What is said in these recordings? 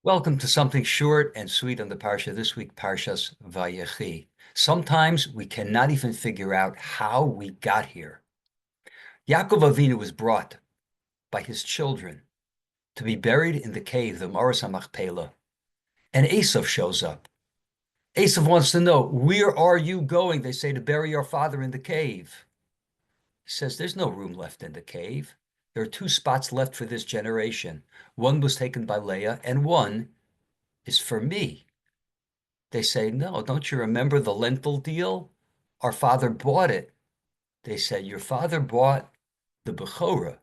Welcome to something short and sweet on the Parsha this week, Parshas Vayechi. Sometimes we cannot even figure out how we got here. Yaakov Avinu was brought by his children to be buried in the cave, the Maras HaMachpelah, and Esav shows up. Esav wants to know, where are you going? They say, to bury our father in the cave. He says, there's no room left in the cave. There are two spots left for this generation. One was taken by Leah, and one is for me. They say, no, don't you remember the lentil deal? Our father bought it. They said, your father bought the Bechorah.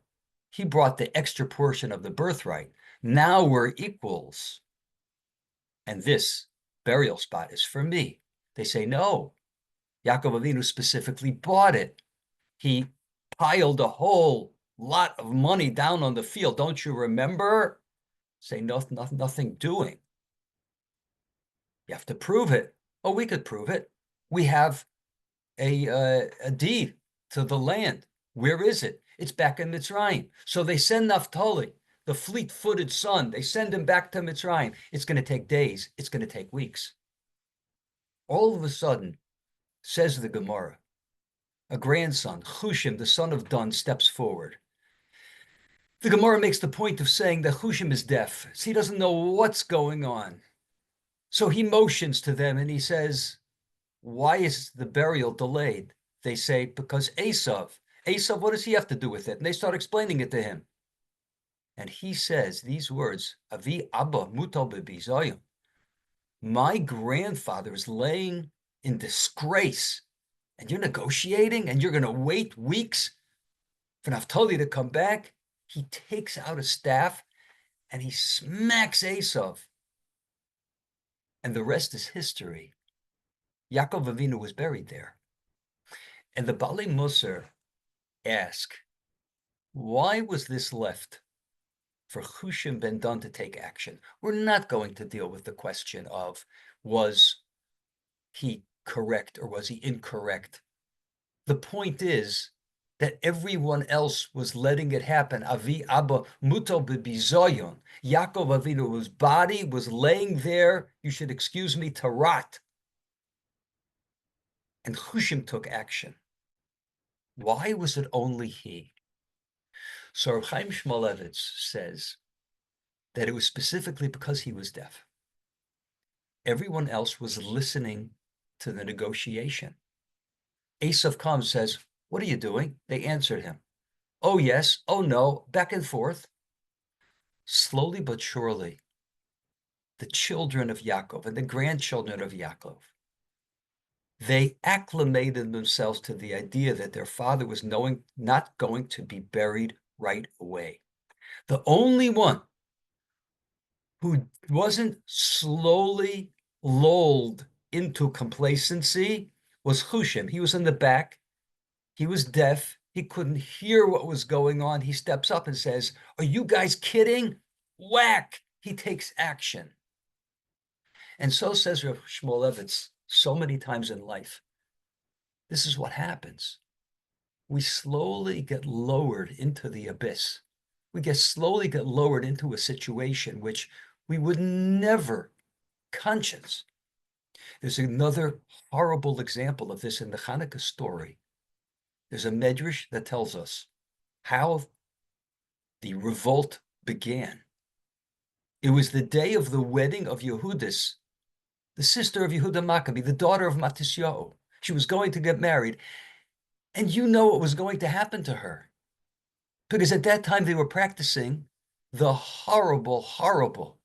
He brought the extra portion of the birthright. Now we're equals. And this burial spot is for me. They say, no, Yaakov Avinu specifically bought it. He piled a whole lot of money down on the field. Don't you remember? Say, nothing doing. You have to prove it. Oh, we could prove it. We have a deed to the land. Where is it? It's back in Mitzrayim. So they send Naphtali, the fleet-footed son. They send him back to Mitzrayim. It's going to take days. It's going to take weeks. All of a sudden, says the Gemara, a grandson, Chushim, the son of Dun, steps forward. The Gemara makes the point of saying that Chushim is deaf, so he doesn't know what's going on. So he motions to them and he says, why is the burial delayed? They say, because Esav, what does he have to do with it? And they start explaining it to him. And he says these words, Avi Abba mutal bebizoyim. My grandfather is laying in disgrace, and you're negotiating, and you're going to wait weeks for Naphtali to come back. He takes out a staff, and he smacks Esav. And the rest is history. Yaakov Avinu was buried there. And the Bali Musar ask, why was this left for Chushim ben Dun to take action? We're not going to deal with the question of, was he correct or was he incorrect? The point is that everyone else was letting it happen. Avi Abba muto bebizoyon. Yaakov Avinu's body was laying there, you should excuse me, to rot. And Chushim took action. Why was it only he? So Reb Chaim Shmulevitz says that it was specifically because he was deaf. Everyone else was listening to the negotiation. Esav comes, says, what are you doing? They answered him, oh yes, oh no, back and forth. Slowly but surely, the children of Yaakov and the grandchildren of Yaakov, they acclimated themselves to the idea that their father was not going to be buried right away. The only one who wasn't slowly lulled into complacency was Chushim. He was in the back. He was deaf. He couldn't hear what was going on. He steps up and says, are you guys kidding? Whack! He takes action. And so says Rav Shmulevitz so many times in life. This is what happens. We slowly get lowered into the abyss. We slowly get lowered into a situation which we would never conscience. There's another horrible example of this in the Hanukkah story. There's a medrash that tells us how the revolt began. It was the day of the wedding of Yehudis, the sister of Yehuda Maccabi, the daughter of Matisyahu. She was going to get married. And you know what was going to happen to her. Because at that time they were practicing the horrible, horrible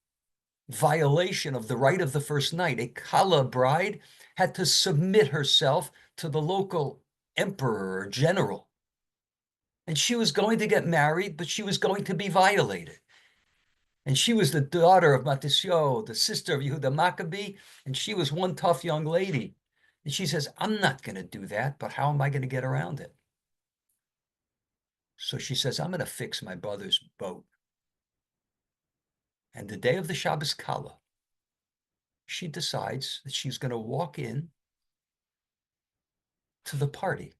violation of the right of the first night. A Kala bride had to submit herself to the local emperor or general. And she was going to get married, but she was going to be violated. And she was the daughter of Matisyahu, the sister of Yehuda Maccabi, and she was one tough young lady. And she says, I'm not going to do that, but how am I going to get around it? So she says, I'm going to fix my brother's boat. And the day of the Shabbos Kala, she decides that she's going to walk in to the party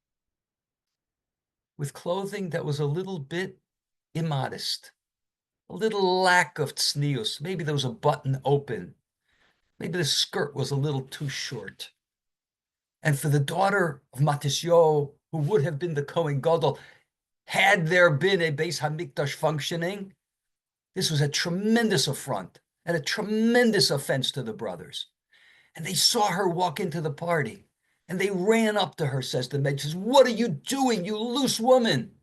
with clothing that was a little bit immodest. a little lack of tznius. Maybe there was a button open. Maybe the skirt was a little too short. And for the daughter of Matisyo, who would have been the Kohen Gadol, had there been a Beis Hamikdash functioning, this was a tremendous affront and a tremendous offense to the brothers. And they saw her walk into the party, and they ran up to her, says the maid, says, "What are you doing, you loose woman?"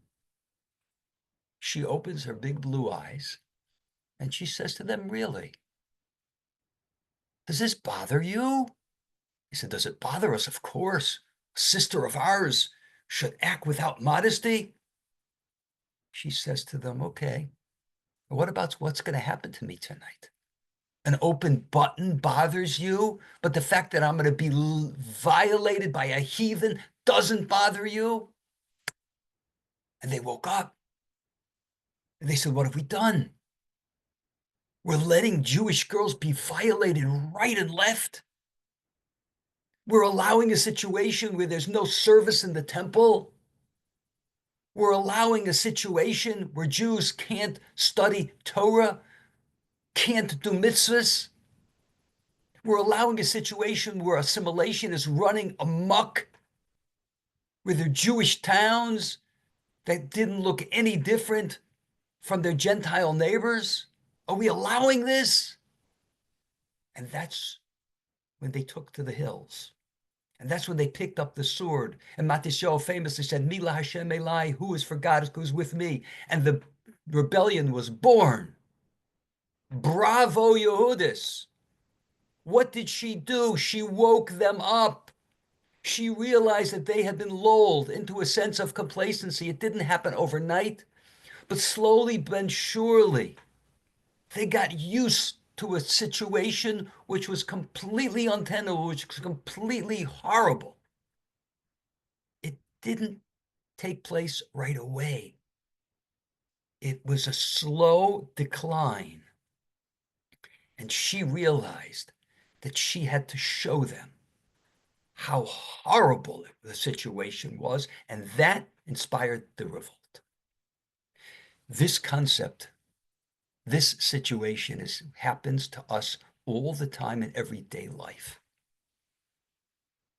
She opens her big blue eyes, and she says to them, "Really? Does this bother you?" He said, "Does it bother us? Of course. A sister of ours should act without modesty." She says to them, "Okay, what about what's going to happen to me tonight? An open button bothers you, but the fact that I'm going to be violated by a heathen doesn't bother you?" And they woke up and they said, "What have we done? We're letting Jewish girls be violated right and left. We're allowing a situation where there's no service in the temple. We're allowing a situation where Jews can't study Torah, can't do mitzvahs. We're allowing a situation where assimilation is running amok, where there are Jewish towns that didn't look any different from their Gentile neighbors. Are we allowing this?" And that's when they took to the hills. And that's when they picked up the sword. And Matisyahu famously said, "Mila Hashem Elai, who is for God, who's with me." And the rebellion was born. Bravo, Yehudis. What did she do? She woke them up. She realized that they had been lulled into a sense of complacency. It didn't happen overnight, but slowly but surely, they got used to a situation which was completely untenable, which was completely horrible. It didn't take place right away. It was a slow decline. And she realized that she had to show them how horrible the situation was, and that inspired the revolt. This concept, this situation happens to us all the time in everyday life.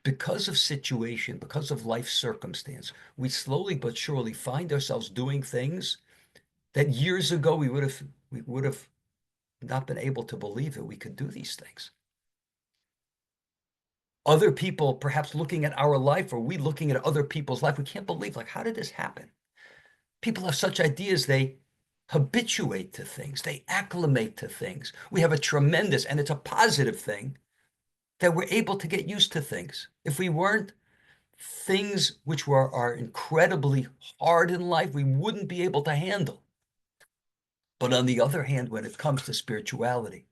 Because of situation, because of life circumstance, we slowly but surely find ourselves doing things that years ago we would have not been able to believe that we could do these things. Other people perhaps looking at our life, or we looking at other people's life, we can't believe, like, how did this happen? People have such ideas, they habituate to things, they acclimate to things. We have a tremendous, and it's a positive thing, that we're able to get used to things. If we weren't, things which are incredibly hard in life, we wouldn't be able to handle. But on the other hand, when it comes to spirituality,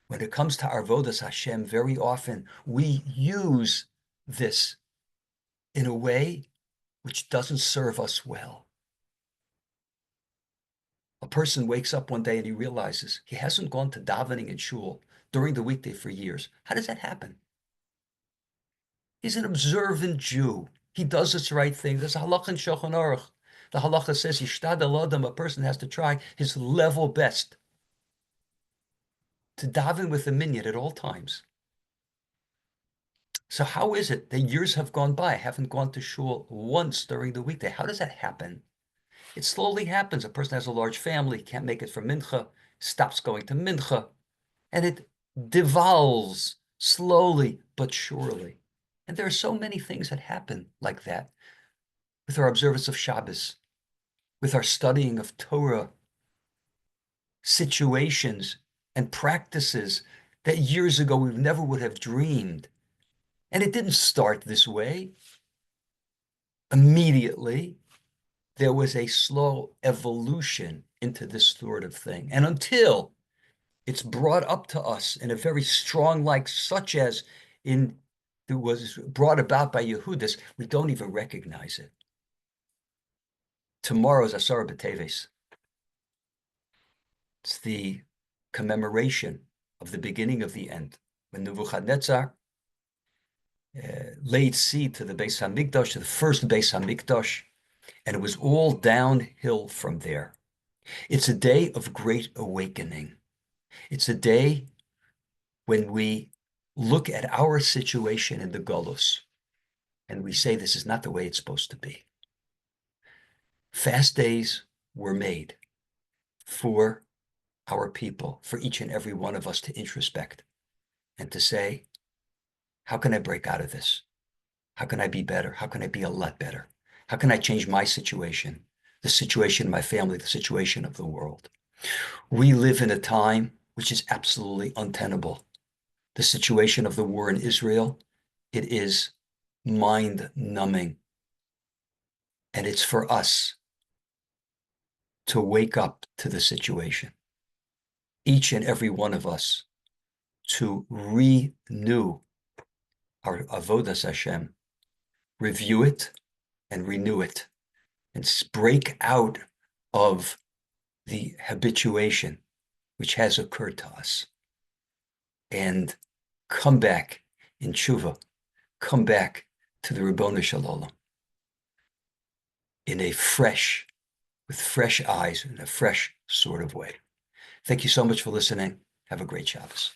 when it comes to our avodas Hashem, very often we use this in a way which doesn't serve us well. A person wakes up one day and he realizes he hasn't gone to davening in shul during the weekday for years. How does that happen? He's an observant Jew. He does this right thing. There's a halacha in Shulchan Aruch. The halacha says, "Yishtadel adam," a person has to try his level best to daven with the minyan at all times. So how is it that years have gone by? I haven't gone to shul once during the weekday. How does that happen? It slowly happens. A person has a large family, can't make it for mincha, stops going to mincha, and it devolves slowly but surely. And there are so many things that happen like that with our observance of Shabbos, with our studying of Torah, situations and practices that years ago we never would have dreamed. And it didn't start this way. Immediately, there was a slow evolution into this sort of thing. And until it's brought up to us in a very strong light, such as it was brought about by Yehudis, we don't even recognize it. Tomorrow is Asar B'Teves. It's the commemoration of the beginning of the end, when Nebuchadnezzar laid seed to the Beis Hamikdash, to the first Beis Hamikdash, and it was all downhill from there. It's a day of great awakening. It's a day when we look at our situation in the Golus and we say this is not the way it's supposed to be. Fast days were made for our people, for each and every one of us to introspect and to say, how can I break out of this? How can I be better? How can I be a lot better? How can I change my situation, the situation of my family, the situation of the world? We live in a time which is absolutely untenable. The situation of the war in Israel, it is mind-numbing. And it's for us to wake up to the situation. Each and every one of us to renew our avodas Hashem, review it and renew it, and break out of the habituation which has occurred to us, and come back in tshuva, come back to the Ribono Shel Olam in a fresh, with fresh eyes, in a fresh sort of way. Thank you so much for listening. Have a great Shabbos.